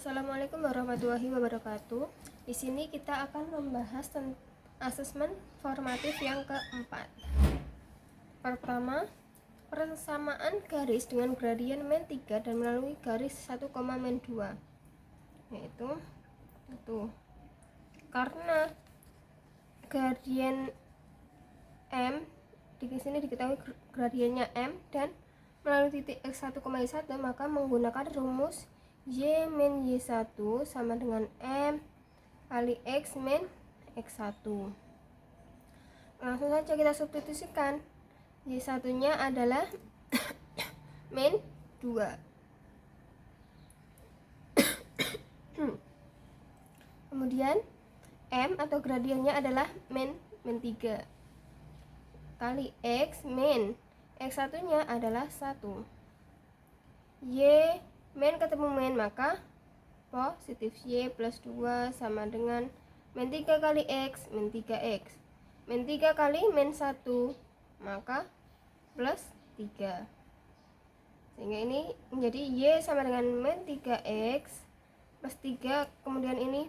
Assalamualaikum warahmatullahi wabarakatuh. Di sini kita akan membahas asesmen formatif yang keempat. Pertama, persamaan garis dengan gradien min 3 dan melalui garis 1, min 2. Yaitu karena gradien M di sini diketahui gradiennya M dan melalui titik x1, y1, maka menggunakan rumus y min y1 sama dengan M kali x min x1. Langsung saja kita substitusikan. Y1 nya adalah min 2. Kemudian M atau gradiennya adalah min 3 kali x min x1 nya adalah 1. Y min ketemu min, maka positif y plus 2 sama dengan min 3 kali x min 3x. Min 3 kali min 1, maka plus 3. Sehingga ini menjadi y sama dengan min 3x plus 3. Kemudian ini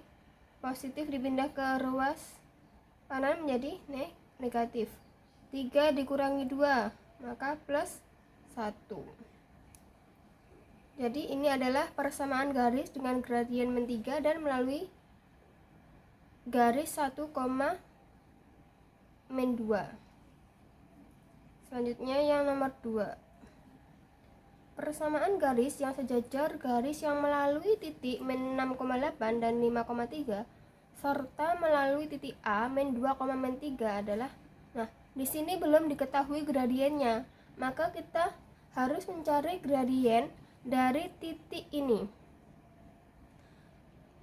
positif dipindah ke ruas kanan menjadi negatif. 3 dikurangi 2, maka plus 1. Jadi ini adalah persamaan garis dengan gradien min 3 dan melalui garis 1, min 2. Selanjutnya yang nomor 2. Persamaan garis yang sejajar garis yang melalui titik min 6,8 dan 5,3 serta melalui titik A min 2, min 3 adalah, di sini belum diketahui gradiennya, maka kita harus mencari gradien dari titik ini.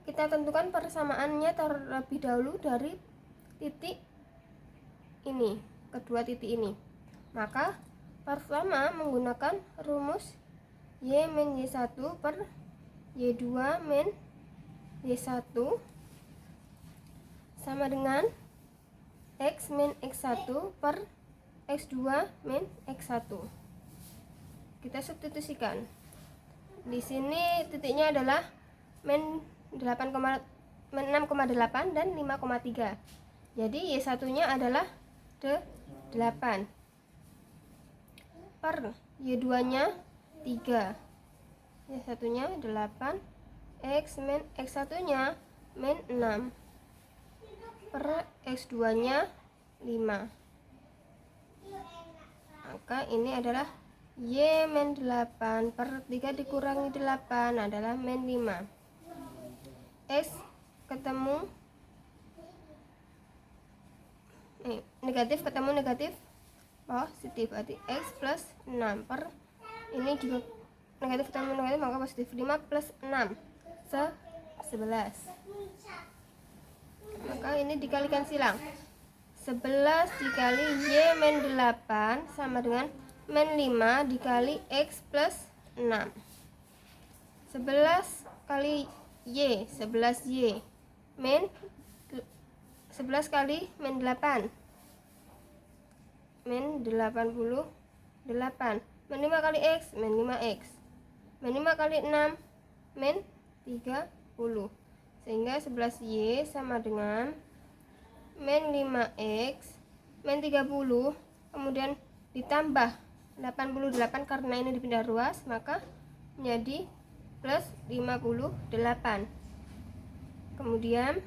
Kita tentukan persamaannya terlebih dahulu dari titik ini, kedua titik ini. Maka pertama menggunakan rumus y min y1 per y2 min y1 sama dengan x min x1 per x2 min x1. Kita substitusikan. Di sini titiknya adalah min 6,8 dan 5,3. Jadi y1 nya adalah 8 per y2 nya 3. Y1 nya 8, x min x1 nya min 6 per x2 nya 5. Maka ini adalah y min 8 per 3 dikurangi 8 adalah min 5. X ketemu negatif ketemu negatif positif, berarti x plus 6 per ini juga negatif ketemu negatif, maka positif 5 plus 6 11. Maka ini dikalikan silang. 11 dikali y min 8 sama dengan min 5 dikali x plus 6. 11 kali y, 11y min 11 kali min 8 min 88. Min 5 kali x min 5x. Min 5 kali 6 min 30. Sehingga 11y sama dengan min 5x min 30, kemudian ditambah 88 karena ini dipindah ruas, maka menjadi plus 58. Kemudian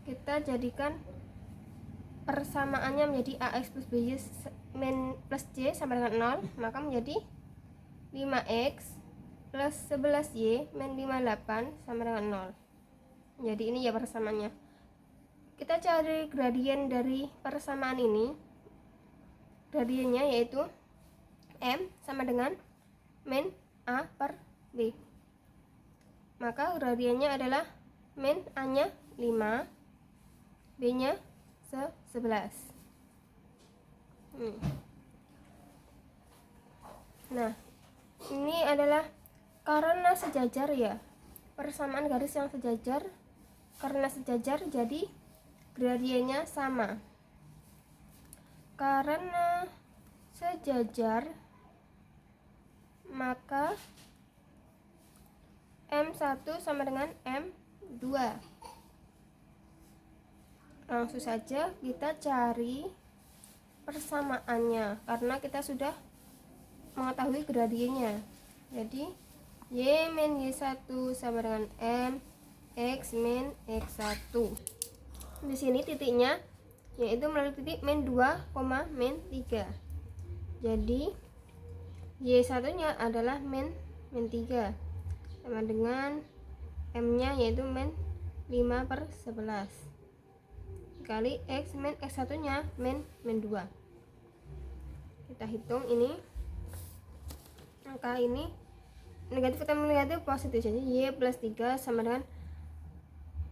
kita jadikan persamaannya menjadi ax plus by min plus c sama dengan 0, maka menjadi 5x plus 11y min 58 sama dengan 0. Jadi ini ya persamaannya. Kita cari gradien dari persamaan ini. Gradiennya yaitu M sama dengan min A per B. Maka gradiennya adalah min A nya 5, B nya 11. Nah, ini adalah karena sejajar ya. Persamaan garis yang sejajar, karena sejajar jadi gradiennya sama. Karena sejajar maka M1 sama dengan M2. Langsung saja kita cari persamaannya karena kita sudah mengetahui gradiennya. Jadi Y min Y1 sama dengan M X min X1. Di sini titiknya yaitu melalui titik min 2, min 3. Jadi Y1 nya adalah min 3 sama dengan M nya yaitu min 5/11 kali X min X1 nya min 2. Kita hitung ini, angka ini negatif ketemu negatif positif, jadi Y plus 3 sama dengan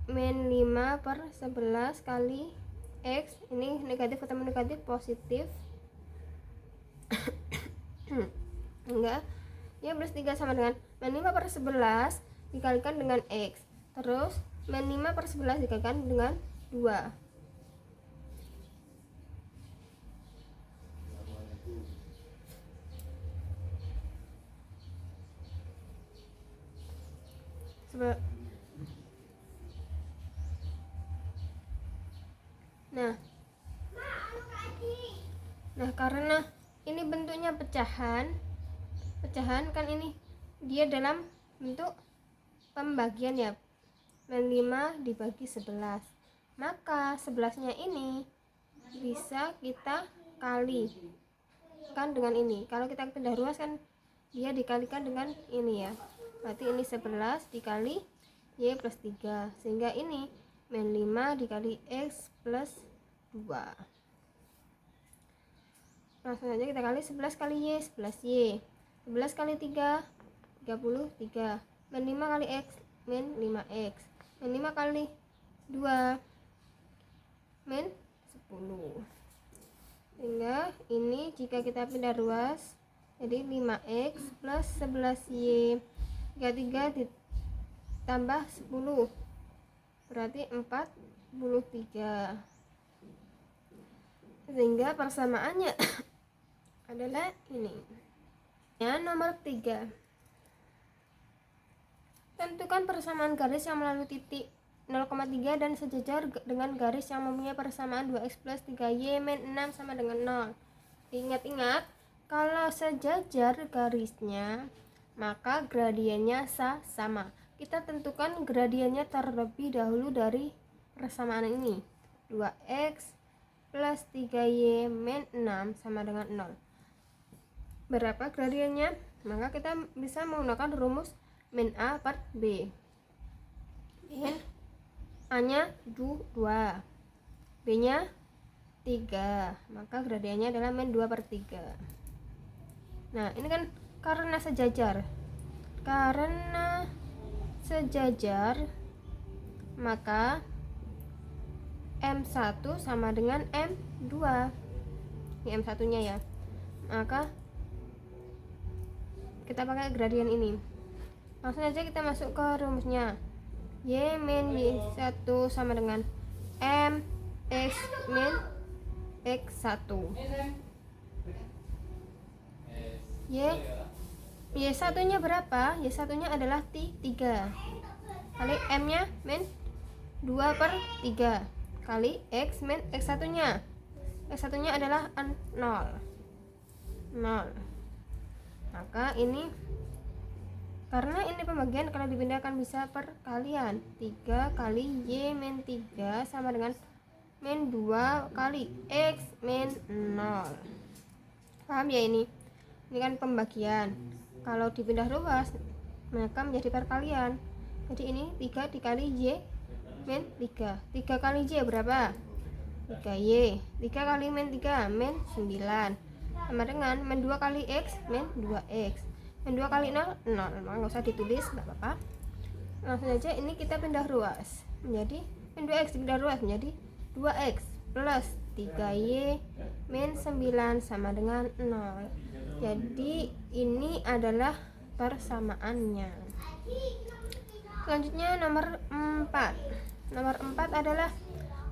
min 5/11 kali X, ini negatif ketemu negatif positif enggak, Y plus 3 sama dengan min 5/11 dikalikan dengan X, terus min 5/11 dikalikan dengan 2. Nah, karena ini bentuknya pecahan kan ini dia dalam bentuk pembagian ya, min 5 dibagi 11, maka 11-nya ini bisa kita kalikan dengan ini. Kalau kita pindah ruas kan dia dikalikan dengan ini ya, berarti ini 11 dikali Y plus 3, sehingga ini min 5 dikali X plus 2. Langsung saja kita kali 11 kali Y, 11Y, 11 kali 3, 33, min 5 kali X, min 5X, min 5 kali 2, min 10. Sehingga ini jika kita pindah ruas jadi 5X plus 11Y, 33 ditambah 10 berarti 43. Sehingga persamaannya adalah ini. Ya, nomor 3. Tentukan persamaan garis yang melalui titik 0,3 dan sejajar dengan garis yang mempunyai persamaan 2x plus 3y min 6 sama dengan 0. Ingat-ingat, kalau sejajar garisnya maka gradiennya sama. Kita tentukan gradiennya terlebih dahulu dari persamaan ini. 2x plus 3y min 6 sama dengan 0. Berapa gradiennya? Maka kita bisa menggunakan rumus min A per B. Min A nya 2, B nya 3, maka gradiennya adalah min 2/3. Nah, ini kan karena sejajar maka M1 sama dengan M2. Ini M1 nya ya, maka kita pakai gradien ini. Langsung aja kita masuk ke rumusnya. Y min Y1 sama dengan M X min X1. Y1 nya berapa? Y1 nya adalah 3 kali M nya min 2/3 kali X min X1 nya. X1 nya adalah 0. Maka ini karena ini pembagian, kalau dipindahkan bisa perkalian. 3 kali Y min 3 sama dengan min 2 kali X min 0. Paham ya ini? Ini kan pembagian. Kalau dipindah ruas maka menjadi perkalian. Jadi ini 3 dikali Y min 3. 3 kali Y berapa? 3Y. 3 kali min 3 min 9 sama dengan min 2 kali X min 2X. Min 2 kali 0, 0. Maka nggak usah ditulis, nggak apa-apa. Langsung aja ini kita pindah ruas. Menjadi min 2X dipindah ruas menjadi 2X plus 3Y min 9 sama dengan 0. Jadi ini adalah persamaannya. Selanjutnya nomor 4. Nomor 4 adalah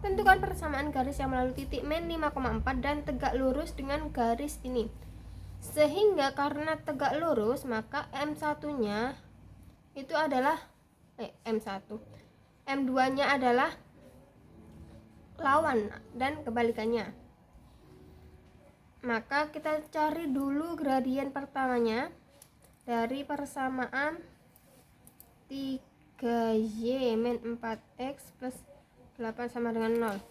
tentukan persamaan garis yang melalui titik min 5,4 dan tegak lurus dengan garis ini. Sehingga karena tegak lurus maka M1 nya itu adalah M1. M2 nya adalah lawan dan kebalikannya. Maka kita cari dulu gradien pertamanya dari persamaan 3y min 4x plus 8 sama dengan 0.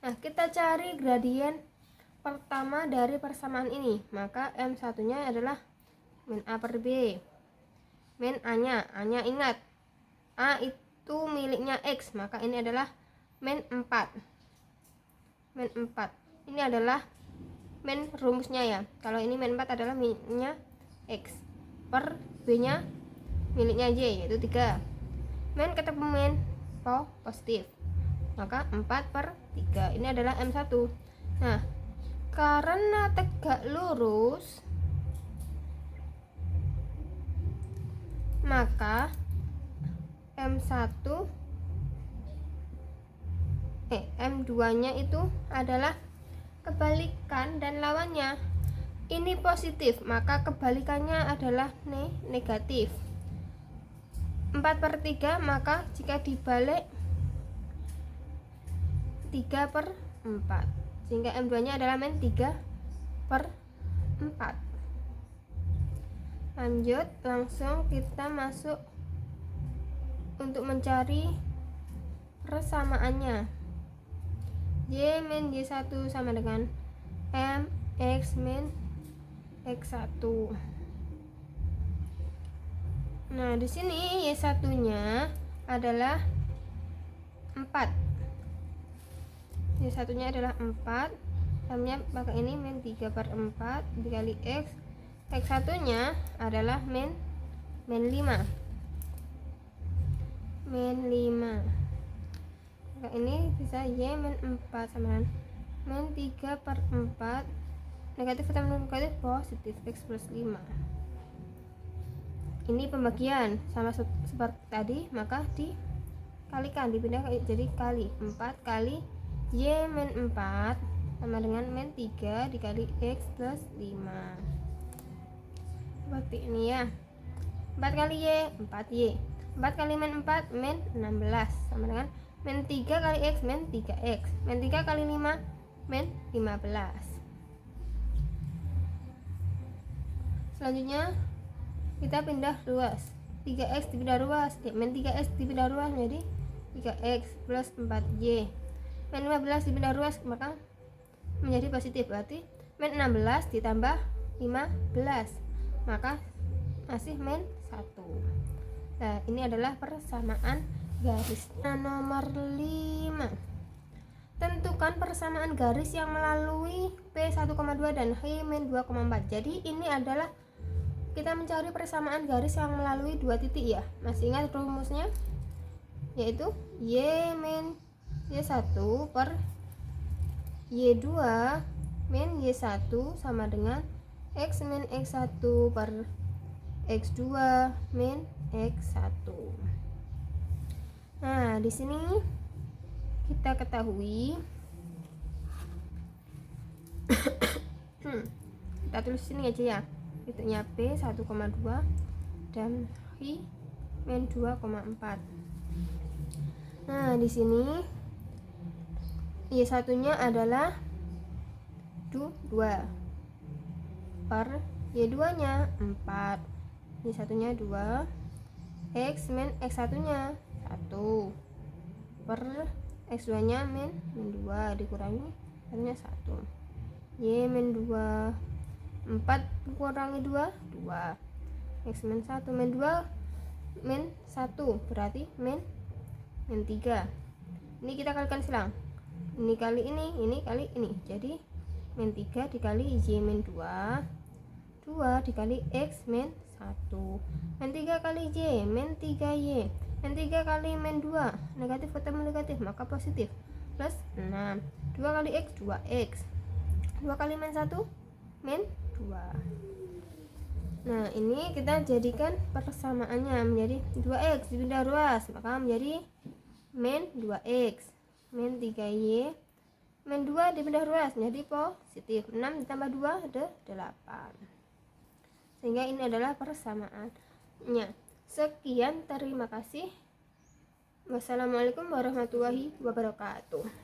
Nah, kita cari gradien pertama dari persamaan ini. Maka M1 nya adalah min A per B. Min A nya ingat A itu miliknya X, maka ini adalah min 4. Min 4 ini adalah min rumusnya ya. Kalau ini min 4 adalah miliknya X per B nya miliknya Y, yaitu 3. Min ketemu min positif, maka 4 per 3 ini adalah M1. Nah, karena tegak lurus, maka M2 nya itu adalah kebalikan dan lawannya. Ini positif, maka kebalikannya adalah negatif. 4 per 3, maka jika dibalik 3 per 4, sehingga M2 nya adalah min 3 per 4. Lanjut, langsung kita masuk untuk mencari persamaannya. Y min Y1 sama dengan MX min X1. Nah, di sini Y1 nya adalah 4. Y1 nya adalah 4. Tamnya pakai ini min 3 per 4 dikali X. X1 nya adalah min 5. Min 5. Maka ini bisa Y min 4 sama dengan min 3 per 4. Negatif ketemu negatif positif, X plus 5. Ini pembagian sama seperti tadi, maka dikalikan, dipindah jadi kali 4 kali Y min 4 sama dengan min 3 dikali X plus 5. Seperti ini ya. 4 kali Y 4Y. 4 kali min 4 min 16 sama dengan min 3 kali X min 3X. Min 3 kali 5 min 15. Selanjutnya kita pindah ruas. 3x dipindah ruas, min 3x dipindah ruas menjadi 3x plus 4y. Min 15 dipindah ruas maka menjadi positif, berarti min 16 ditambah 15, maka masih min 1. Nah, ini adalah persamaan garisnya. Nomor 5, tentukan persamaan garis yang melalui P1,2 dan H-2,4. Jadi ini adalah kita mencari persamaan garis yang melalui dua titik ya. Masih ingat rumusnya? Yaitu Y min Y1 per Y2 min Y1 sama dengan X min X1 per X2 min X1. Nah, di sini kita ketahui kita tulis sini aja ya. Titiknya P 1,2 dan H min 2,4. Nah, di sini Y1 nya adalah 2 per Y2 nya 4. Y1 nya 2, X min X1 nya 1 per X2 nya min 2 dikurangi satunya 1. Y min 2, 4 kurangi 2, 2. X min 1 min 2 min 1 berarti min 3. Ini kita kalikan silang. Ini kali ini kali ini. Jadi min 3 dikali Y min 2, 2 dikali X min 1. Min 3 kali Y min 3Y. Min 3 kali min 2, negatif ketemu negatif maka positif, plus 6. 2 kali X 2X. 2 kali min 1 min 2. Nah, ini kita jadikan persamaannya menjadi 2x dipindah ruas, maka menjadi min 2x. Min 3y min 2 dipindah ruas menjadi positif. 6 ditambah 2 ada 8. Sehingga ini adalah persamaannya. Sekian, terima kasih. Wassalamualaikum warahmatullahi wabarakatuh.